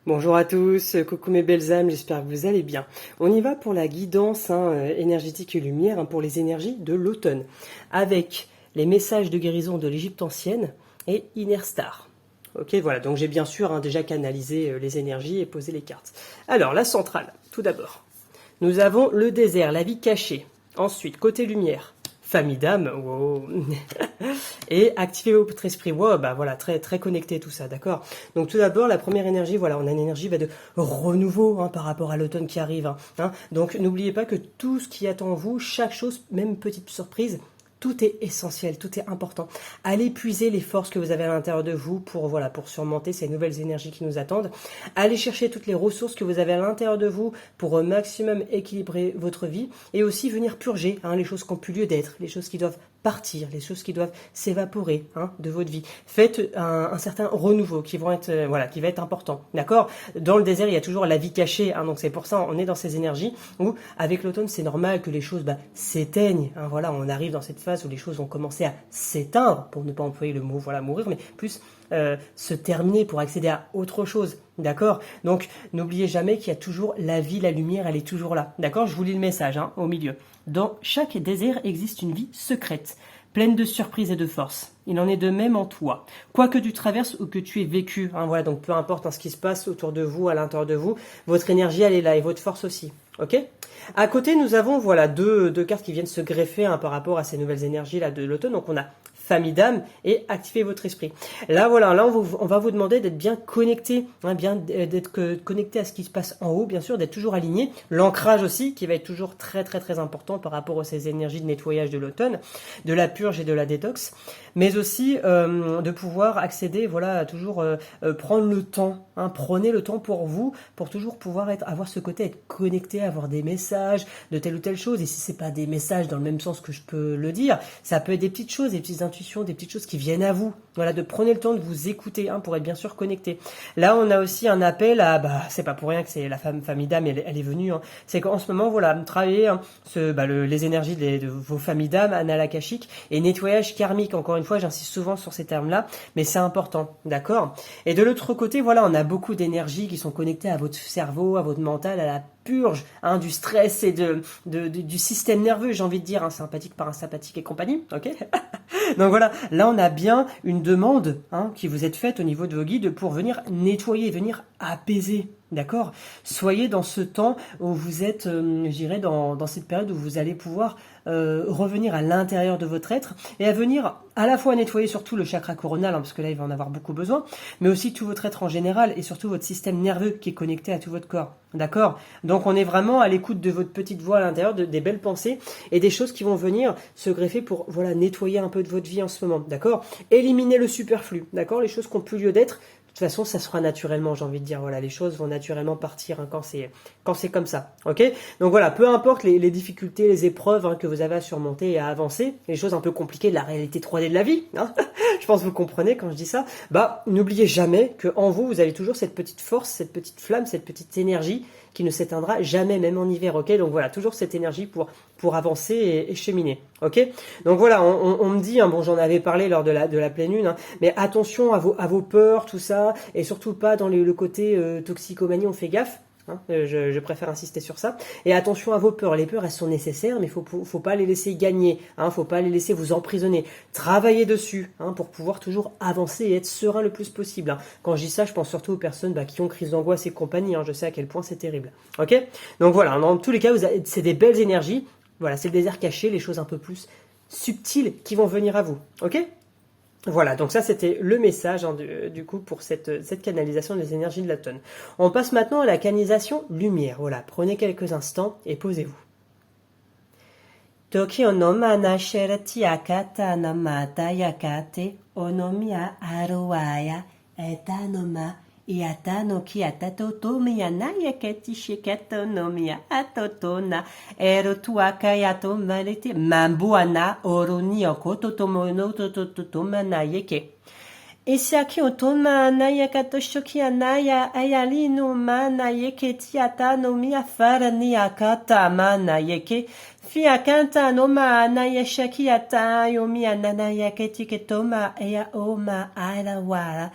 Bonjour à tous, coucou mes belles âmes, j'espère que vous allez bien. On y va pour la guidance énergétique et lumière pour les énergies de l'automne, avec les messages de guérison de l'Égypte ancienne et Inner Star. Ok, voilà, donc j'ai bien sûr déjà canalisé les énergies et posé les cartes. Alors, la centrale, tout d'abord. Nous avons le désert, la vie cachée. Ensuite, côté lumière, famille d'âme, wow. Et activez votre esprit, wow, bah voilà, très très connecté tout ça, d'accord. Donc tout d'abord, la première énergie, voilà, on a une énergie de renouveau par rapport à l'automne qui arrive. Donc n'oubliez pas que tout ce qui attend vous, chaque chose, même petite surprise, tout est essentiel, tout est important. Allez puiser les forces que vous avez à l'intérieur de vous pour surmonter ces nouvelles énergies qui nous attendent. Allez chercher toutes les ressources que vous avez à l'intérieur de vous pour au maximum équilibrer votre vie et aussi venir purger les choses qui n'ont plus lieu d'être, les choses qui doivent partir, les choses qui doivent s'évaporer de votre vie. Faites un certain renouveau qui va être important, d'accord. Dans le désert, il y a toujours la vie cachée, donc c'est pour ça on est dans ces énergies où avec l'automne c'est normal que les choses s'éteignent. On arrive dans cette phase où les choses vont commencer à s'éteindre, pour ne pas employer le mot mourir, mais plus se terminer pour accéder à autre chose. D'accord. Donc, n'oubliez jamais qu'il y a toujours la vie, la lumière, elle est toujours là. D'accord. Je vous lis le message au milieu. Dans chaque désert existe une vie secrète, pleine de surprises et de force. Il en est de même en toi. Quoi que tu traverses ou que tu aies vécu, donc peu importe ce qui se passe autour de vous, à l'intérieur de vous, votre énergie, elle est là et votre force aussi. Ok. À côté, nous avons deux cartes qui viennent se greffer par rapport à ces nouvelles énergies là de l'automne. Donc on a famille d'âme et activez votre esprit. Là on va vous demander d'être bien connecté, d'être connecté à ce qui se passe en haut, bien sûr, d'être toujours aligné. L'ancrage aussi, qui va être toujours très très très important par rapport à ces énergies de nettoyage de l'automne, de la purge et de la détox, mais aussi de pouvoir accéder, à toujours prendre le temps. Prenez le temps pour vous, pour toujours pouvoir avoir ce côté, être connecté, avoir des messages de telle ou telle chose. Et si c'est pas des messages dans le même sens que je peux le dire, ça peut être des petites choses, des petites intuitions, des petites choses qui viennent à vous. De prenez le temps de vous écouter pour être bien sûr connecté. Là, on a aussi un appel à, c'est pas pour rien que c'est la famille d'âme, elle est venue. C'est qu'en ce moment, travailler les énergies de vos familles d'âme, annales akashiques et nettoyage karmique. Encore une fois, j'insiste souvent sur ces termes-là, mais c'est important, d'accord. Et de l'autre côté, on a beaucoup d'énergies qui sont connectées à votre cerveau, à votre mental, à la purge du stress et du système nerveux, j'ai envie de dire, sympathique, parasympathique et compagnie, ok. Donc là on a bien une demande qui vous est faite au niveau de vos guides pour venir nettoyer, venir apaiser, d'accord. Soyez dans ce temps où vous êtes, je dirais, dans cette période où vous allez pouvoir revenir à l'intérieur de votre être et à venir à la fois nettoyer surtout le chakra coronal, parce que là il va en avoir beaucoup besoin, mais aussi tout votre être en général et surtout votre système nerveux qui est connecté à tout votre corps, d'accord. Donc on est vraiment à l'écoute de votre petite voix à l'intérieur, des belles pensées et des choses qui vont venir se greffer pour nettoyer un peu de votre vie en ce moment, d'accord. Éliminer le superflu, d'accord, les choses qui n'ont plus lieu d'être. De toute façon, ça sera naturellement, j'ai envie de dire, les choses vont naturellement partir quand c'est comme ça, ok. Donc peu importe les difficultés, les épreuves que vous avez à surmonter et à avancer, les choses un peu compliquées de la réalité 3D de la vie, je pense que vous comprenez quand je dis ça, n'oubliez jamais qu'en vous, vous avez toujours cette petite force, cette petite flamme, cette petite énergie qui ne s'éteindra jamais, même en hiver, ok. Donc toujours cette énergie pour avancer et cheminer, ok. Donc on me dit, j'en avais parlé lors de la pleine lune, mais attention à vos peurs, tout ça, et surtout pas dans le côté toxicomanie, on fait gaffe. Je préfère insister sur ça. Et attention à vos peurs. Les peurs, elles sont nécessaires, mais faut pas les laisser gagner. Faut pas les laisser vous emprisonner. Travaillez dessus pour pouvoir toujours avancer et être serein le plus possible. Quand je dis ça, je pense surtout aux personnes qui ont crise d'angoisse et compagnie. Je sais à quel point c'est terrible. Ok. Donc dans tous les cas, c'est des belles énergies. C'est le désert caché, les choses un peu plus subtiles qui vont venir à vous. Ok. Donc ça c'était le message du coup pour cette canalisation des énergies de l'automne. On passe maintenant à la canalisation lumière. Prenez quelques instants et posez-vous. Toki onoma nasherati akata namata yakate onomia aruaya etanoma iatano ki atatotomia nayaketi shikatonomia atotona erotuaka yatomarete mambuana oroni okototomono tototoma nayeke. Esiaki otoma anaya katoshoki anaya ayali no mana yeke tiata no miafara ni akata mana yeke fiakanta no ma anaya shakiata yomi anana yake tiketoma ea oma arawaya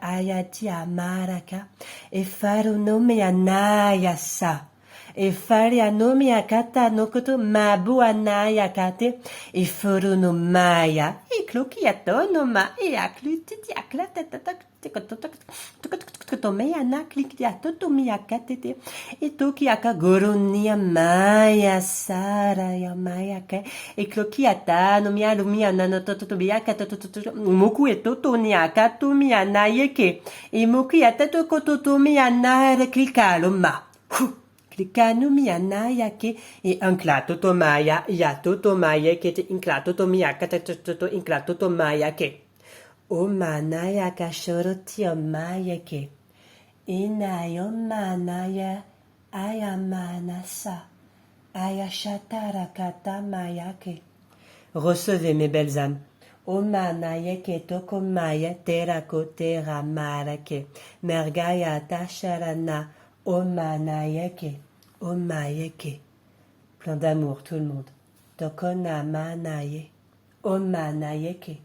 ayatia maraka e faru no me anaya sa. E fare a nome a kata no koto mabu anaya kate e furu no maya e kluki ato no ma e a kluti ti akla tata to me ana kliki ato to mi akate e toki aka goronia maya sara ya maya ke e kluki ata no mi alu mi ana no to bi akata to moku e to ni akato mi anaye ke e moku ata to koto to mi ana klikalo ma Klikanu miana yake e anklato to maya yato to maya ke te inklato to miyaka to inklato to maya ke. O manaya kashoro tio maya ke. Inayo manaya ayamanasa. Ayashatara kata maya ke. Recevez mes belles âmes. O manaya ke toko maya terako tera marake. Mergaya tasharana. O manayeke, o mayeke. Plein d'amour, tout le monde. Tokona manaye, o manayeke.